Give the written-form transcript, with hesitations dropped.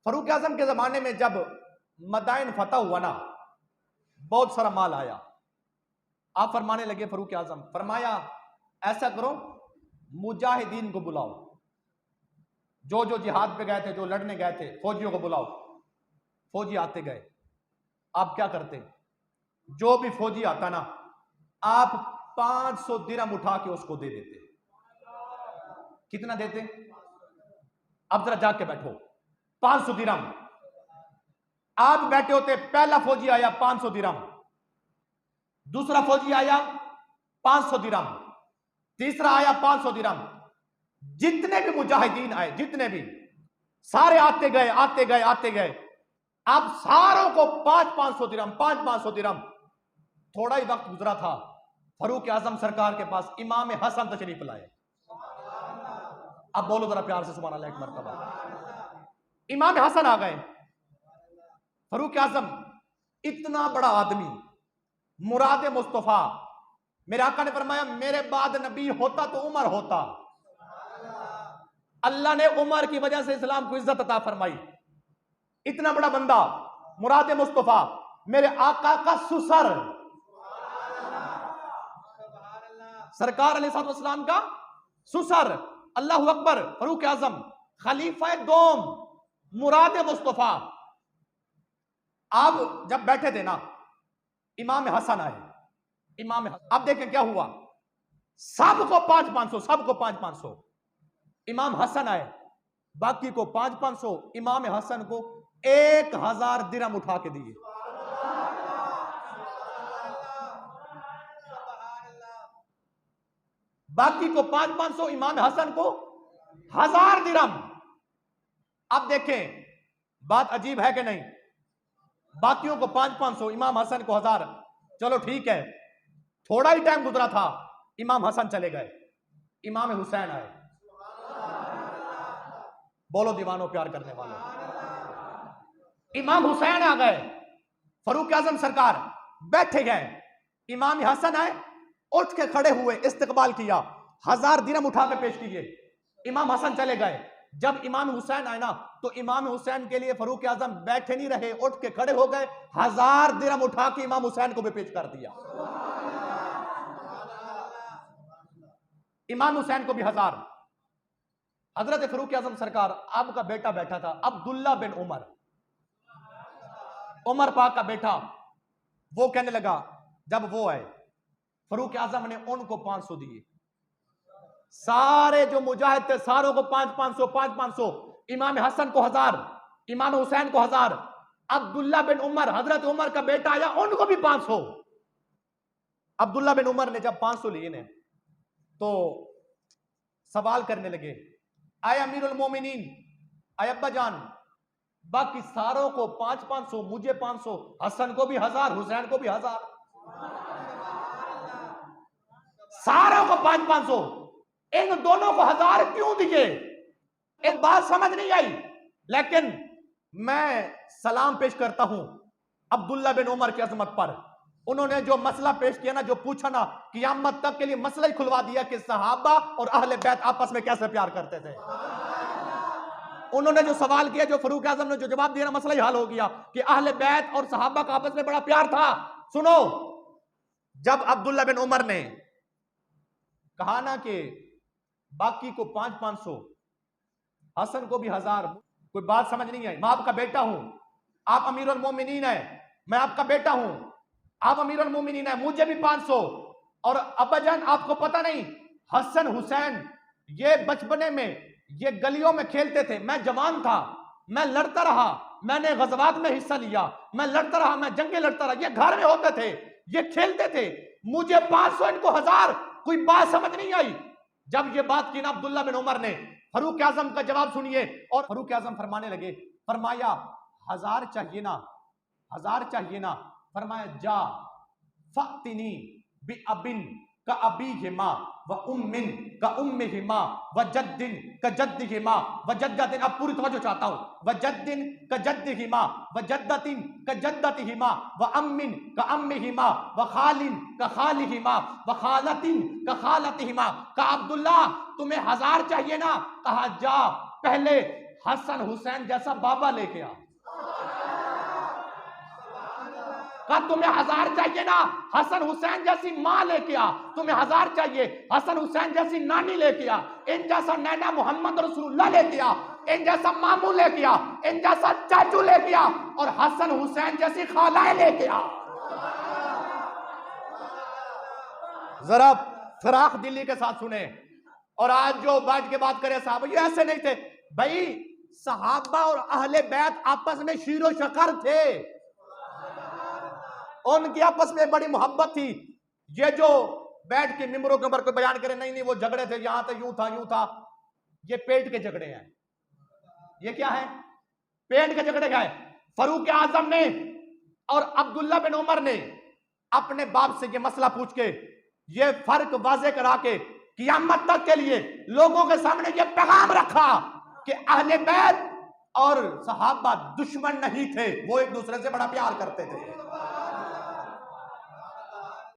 फरूक आजम के जमाने में जब मदाइन फतह हुआ ना, बहुत सारा माल आया। आप फरमाने लगे, फरूक आजम फरमाया ऐसा करो, मुजाहिदीन को बुलाओ, जो जो जिहाद पे गए थे, जो लड़ने गए थे, फौजियों को बुलाओ। फौजी आते गए। आप क्या करते? जो भी फौजी आता ना, आप 500 दिरहम उठा के उसको दे देते। कितना देते? अब जरा जाके बैठो। 500 दिरहम। आप बैठे होते, पहला फौजी आया 500 दिरहम, दूसरा फौजी आया 500 दिरहम, तीसरा आया 500 दिरहम। जितने भी मुजाहिदीन आए, जितने भी, सारे आते गए आते गए आते गए। आप सारों को 500 दिरहम, 500 दिरहम। थोड़ा ही वक्त गुजरा था, फरूक आजम सरकार के पास इमाम हसन तशरीफ लाए। अब बोलो जरा प्यार से सुभान अल्लाह एक मरतबा। इमाम हसन आ गए। फरूक आजम इतना बड़ा आदमी, मुराद मुस्तफा, मेरे आका ने फरमाया मेरे बाद नबी होता तो उमर होता। अल्लाह ने उमर की वजह से इस्लाम को इज्जत अता फरमाई। इतना बड़ा बंदा, मुराद मुस्तफा, मेरे आका का सुसर, सरकार अलैहिस्सलाम का सुसर। अल्लाहु अकबर। फरूक आजम खलीफा दोम, मुराद मुस्तफा। आप जब बैठे थे ना, इमाम हसन आए। इमाम हसन, अब देखें क्या हुआ, सबको 500, सबको 500। इमाम हसन आए, बाकी को 500। इमाम हसन को 1000 दिरहम उठा के दिए। बाकी को 500, इमाम हसन को 1000 दिरहम। अब देखें बात अजीब है कि नहीं? बाकियों को 500, इमाम हसन को 1000। चलो ठीक है, थोड़ा ही टाइम गुजरा था, इमाम हसन चले गए, इमाम हुसैन आए। बोलो दीवानों, प्यार करने वालों, इमाम हुसैन आ गए। फरूक आजम सरकार बैठे गए, इमाम हसन आए, उठ के खड़े हुए, इस्तकबाल किया, 1000 दिरहम उठा के पेश किए। इमाम हसन चले गए। जब इमाम हुसैन आए ना, तो इमाम हुसैन के लिए फरूक आजम बैठे नहीं रहे, उठ के खड़े हो गए, 1000 दिरहम उठा के इमाम हुसैन को भी पेश कर दिया। इमाम हुसैन को भी 1000। हजरत फरूक आजम सरकार, आपका बेटा बैठा था, अब्दुल्ला बिन उमर, उमर पाक का बेटा, वो कहने लगा, जब वो आए, फरूक आजम ने उनको 500 दिए। सारे जो मुजाहिद थे, सारों को 500। इमाम हसन को 1000, इमाम हुसैन को 1000। अब्दुल्ला बिन उमर, हजरत उमर का बेटा आया, उनको भी 500। अब्दुल्ला बिन उमर ने जब 500 लिए ने, तो सवाल करने लगे, आए अमीरुल मोमिनीन, आए अब्बा जान, बाकी सारों को 500, मुझे 500, हसन को भी 1000, हुसैन को भी 1000, सारों को 500, इन दोनों को 1000 क्यों दिए? एक बात समझ नहीं आई। लेकिन मैं सलाम पेश करता हूं अब्दुल्ला बिन उमर की अजमत पर। उन्होंने जो मसला पेश किया ना, जो पूछा ना, क़यामत तक के लिए मसला ही खुलवा दिया कि सहाबा और अहले बैत आपस में कैसे प्यार करते थे। उन्होंने जो सवाल किया, जो फरूक आजम ने जो जवाब दिया ना, मसला ही हल हो गया कि अहले बैत और सहाबा का आपस में बड़ा प्यार था। सुनो, जब अब्दुल्ला बिन उमर ने कहा ना कि बाकी को 500, हसन को भी 1000, कोई बात समझ नहीं आई। मैं आपका बेटा हूं, आप अमीरुल मोमिनीन है, मैं आपका बेटा हूं, आप अमीरुल मोमिनीन है, मुझे भी 500। और अब्बा जान, आपको पता नहीं, हसन हुसैन ये बचपने में ये गलियों में खेलते थे, मैं जवान था, मैं लड़ता रहा, मैंने गज़वात में हिस्सा लिया, मैं लड़ता रहा, मैं जंगे लड़ता रहा, ये घर में होते थे, ये खेलते थे, मुझे 500, इनको 1000। कोई बात समझ नहीं आई। जब ये बात की ना अब्दुल्ला बिन उमर ने, फरूक आजम का जवाब सुनिए, और फरूक आजम फरमाने लगे, फरमाया 1000 चाहिए ना, 1000 चाहिए ना, फरमाया जा फअतिनी बि अबिन का अबीहिमा व उम्मिन का उम्मिहिमा व जद्दिन का जद्दिहिमा व जद्दतिन। अब पूरी तवज्जो चाहता हूं। व जद्दिन का जद्दिहिमा व जद्दतिन का जद्दतिहिमा व अम्मिन का अम्मिहिमा व खालिन का खालिहिमा व खालतिन का खालतिहिमा। का अब्दुल्ला, तुम्हें 1000 चाहिए ना? कहा जा पहले हसन हुसैन जैसा बाबा लेके आ। कहा तुम्हें 1000 चाहिए ना, हसन हुसैन जैसी मां लेके आ। तुम्हें 1000 चाहिए, हसन हुसैन जैसी नानी लेके आ। इन जैसा नैना मोहम्मद रसूलुल्लाह लेके आ। इन जैसा मामू लेके आ। इन जैसा चाचू लेके आ। और हसन हुसैन जैसी खालाएं लेके आ। जरा फिराक दिल्ली के साथ सुने। और आज जो बैठ के बात करे साहब, ये ऐसे नहीं थे भाई। सहाबा और अहले बैत आपस में शीरो शकर थे, उनकी आपस में बड़ी मोहब्बत थी। ये जो बैठ के मिंबरों के ऊपर कोई बयान करे नहीं नहीं वो झगड़े थे, यहां तो यूं था यूं था, ये पेट के झगड़े हैं। ये क्या है? पेट के झगड़े का है। फरूक आजम ने और अब्दुल्ला बिन उमर ने अपने बाप से ये मसला पूछ के ये फर्क वाजे करा के कियामत तक के लिए लोगों के सामने ये पैगाम रखा कि अहले बैत और सहाबा दुश्मन नहीं थे, वो एक दूसरे से बड़ा प्यार करते थे।